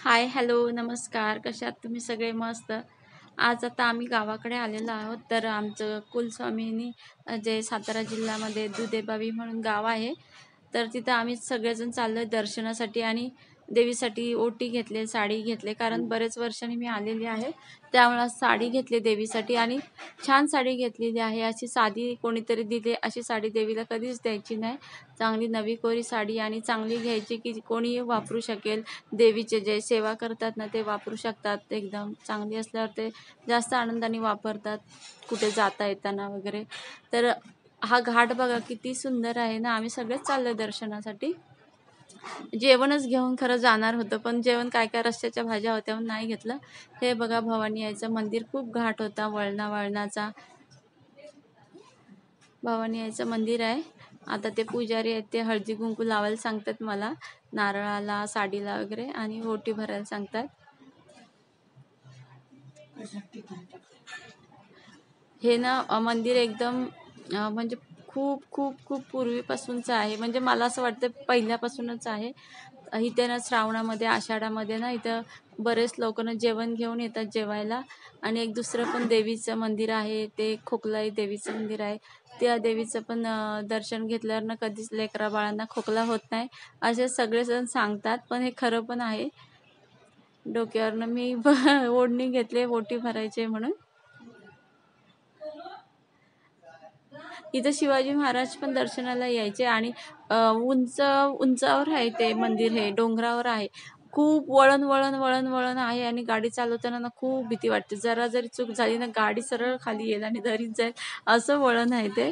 हाय, hello, नमस्कार. कशा आहात तुम्ही सगळे? मस्त. आज आता आम्ही गावाकडे आलेलो आहोत. तर आमचं कुलस्वामिनी जे सातारा जिल्ह्यामध्ये दुधेबावी म्हणून गाव आहे. तर तिथं आम्ही सगळेजण चाललोय दर्शनासाठी आणि देवीसाठी ओटी घेतले, साडी घेतले. कारण बरेच वर्षांनी मी आलेली आहे. त्यामुळे साडी घेतली देवीसाठी आणि छान साडी घेतलेली आहे. अशी साधी कोणीतरी दिली अशी साडी देवीला कधीच द्यायची नाही. चांगली नवी कोरी साडी आणि चांगली घ्यायची की कोणीही वापरू शकेल. देवीचे जे सेवा करतात ना ते वापरू शकतात. एकदम चांगली असल्यावर ते जास्त आनंदाने वापरतात कुठे जाता येताना वगैरे. तर हा घाट बघा किती सुंदर आहे ना. आम्ही सगळेच चाललोय दर्शनासाठी. जेवणच घेऊन खरं जाणार होतं, पण जेवण काय काय रस्त्याच्या भाज्या होत्या म्हणून नाही घेतलं. हे बघा भवानी आईचं मंदिर खूप घाट होता, वळणाचा भवानी आईचं मंदिर आहे. आता ते पुजारी आहेत ते हळदी कुंकू लावायला सांगतात मला, नारळाला, साडीला वगैरे, आणि ओटी भरायला सांगतात. हे ना मंदिर एकदम म्हणजे खूप खूप खूप पूर्वीपासूनचं आहे. म्हणजे मला असं वाटतं पहिल्यापासूनच आहे. इथे ना श्रावणामध्ये, आषाढामध्ये ना इथं बरेच लोक ना जेवण घेऊन येतात जेवायला. आणि एक दुसरं पण देवीचं मंदिर आहे, ते खोकलाई देवीचं मंदिर आहे. त्या देवीचं पण दर्शन घेतल्यावर ना कधीच लेकरा बाळांना खोकला होत नाही असे सगळेजण सांगतात. पण हे खरं पण आहे. डोक्यावरनं मी ओढणी घेतली ओटी भरायचे म्हणून. इथं शिवाजी महाराज पण दर्शनाला यायचे आणि उंचावर आहे ते मंदिर, हे डोंगरावर आहे. खूप वळण वळण वळण वळण आहे आणि गाडी चालवताना ना खूप भीती वाटते. जरा जरी चूक झाली ना गाडी सरळ खाली येईल आणि दरीत जाईल असं वळण आहे ते.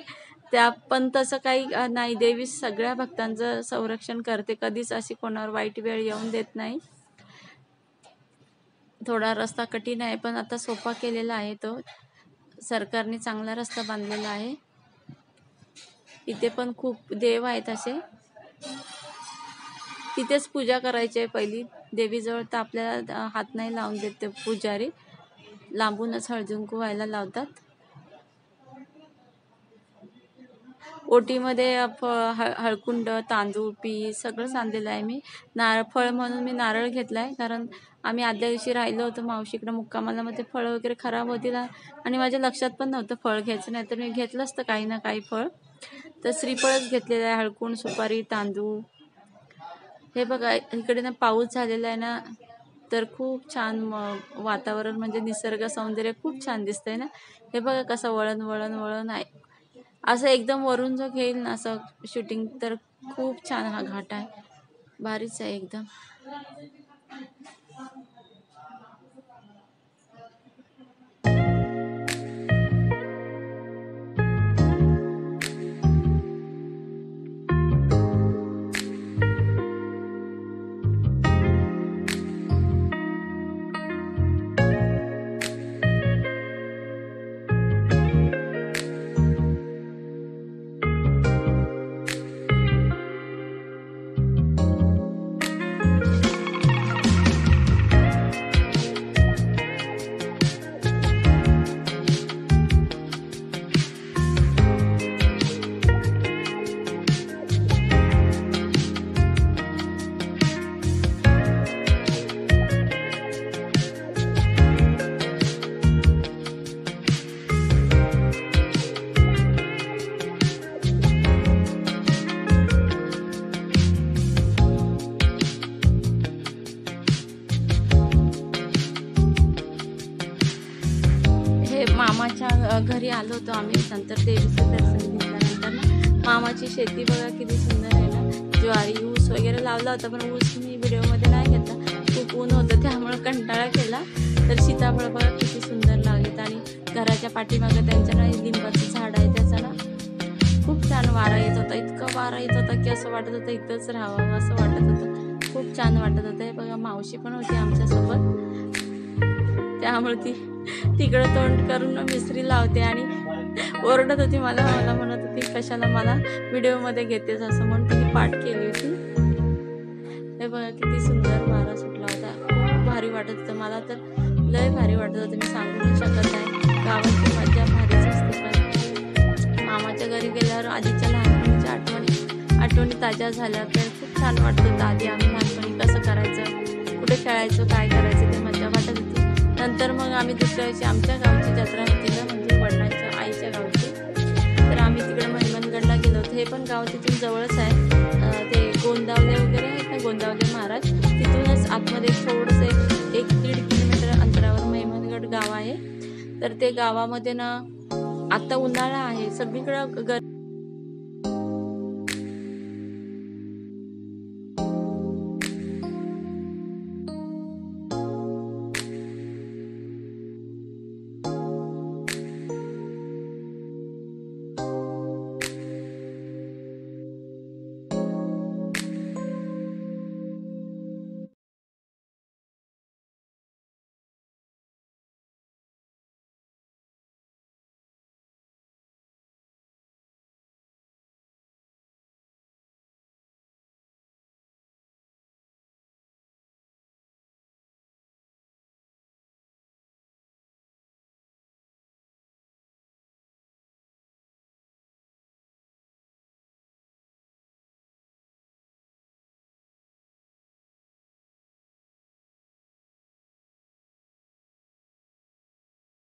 त्या पण तसं काही नाही. देवी सगळ्या भक्तांचं संरक्षण करते. कधीच अशी कोणावर वाईट वेळ येऊन देत नाही. थोडा रस्ता कठीण आहे पण आता सोपा केलेला आहे तो. सरकारने चांगला रस्ता बांधलेला आहे. इथे पण खूप देव आहेत असे. तिथेच पूजा करायची आहे पहिली देवीजवळ. तर आपल्याला हात नाही लावून देत ते पुजारी, लांबूनच हळदी कुंकू व्हायला लावतात. ओटीमध्ये हळकुंड, तांदूळ, पीठ सगळंच आणलेलं आहे मी. फळ म्हणून मी नारळ घेतलाय, कारण आम्ही आदल्या दिवशी राहिलो होतो मावशीकडे मुक्कामाला. मग ते फळ वगैरे खराब होतील आणि माझ्या लक्षात पण नव्हतं फळ घ्यायचं, नाही तर मी घेतलं असतं काही ना काही फळ. तर श्रीफळच घेतलेलं आहे, हळकुंड, सुपारी, तांदूळ. हे बघा इकडे ना पाऊस झालेला आहे ना, तर खूप छान वातावरण, म्हणजे निसर्ग सौंदर्य खूप छान दिसतंय ना. हे बघा कसं वळण वळण वळण आहे. असं एकदम वरून जो घेईल ना असं शूटिंग, तर खूप छान हा घाट आहे. भारीच आहे एकदम. मामाच्या घरी आलो होतो आम्ही. नंतर देवीचं दर्शन घेतल्यानंतर ना मामाची शेती बघा किती सुंदर आहे ना. ज्वारी, ऊस वगैरे लावला होता, पण ऊस मी व्हिडिओमध्ये नाही घेतला. खूप ऊन होतं त्यामुळं कंटाळा केला. तर सीताफळ बघा किती सुंदर लागलेत. आणि घराच्या पाठीमागं त्यांच्या ना लिंबाचं झाड आहे, त्याचा ना खूप छान वारा येत होता. इतका वारा येत होता की असं वाटत होतं इथंच राहावं असं वाटत होतं. खूप छान वाटत होतं. हे बघा मावशी पण होती आमच्यासोबत, त्यामुळे ती तिकडं तोंड करून मिसरी लावते आणि ओरडत होती मला म्हणत होती कशाला मला व्हिडिओमध्ये घेतेस असं म्हणून तिने पाठ केली होती. हे बघा किती सुंदर वारा सुटला होता. खूप भारी वाटत होतं मला, तर लय भारी वाटत होतं. मी सांगू शकत नाही. गावाची मजा भारीच असते. पण मामाच्या घरी गेल्यावर आधीच्या लहानपणीच्या आठवणी ताज्या झाल्या. तर खूप छान वाटत होतं. आधी आम्ही लहानपणी कसं करायचं, कुठे खेळायला खेळायचो, काय करायचं ते मजा वाटत होती. नंतर मग आम्ही दुसऱ्या दिवशी आमच्या गावची जत्रा होती ना, म्हणजे वडिलांच्या आईच्या गावची. तर आम्ही तिकडे महिमनगडला गेलो होतो. हे पण गाव तिथून जवळच आहे. ते गोंदावले वगैरे आहेत ना, गोंदावले महाराज, तिथूनच आतमध्ये थोडंसं 1-1.5 किलोमीटर अंतरावर महिमनगड गाव आहे. तर ते गावामध्ये ना आता उन्हाळा आहे, सगळीकडं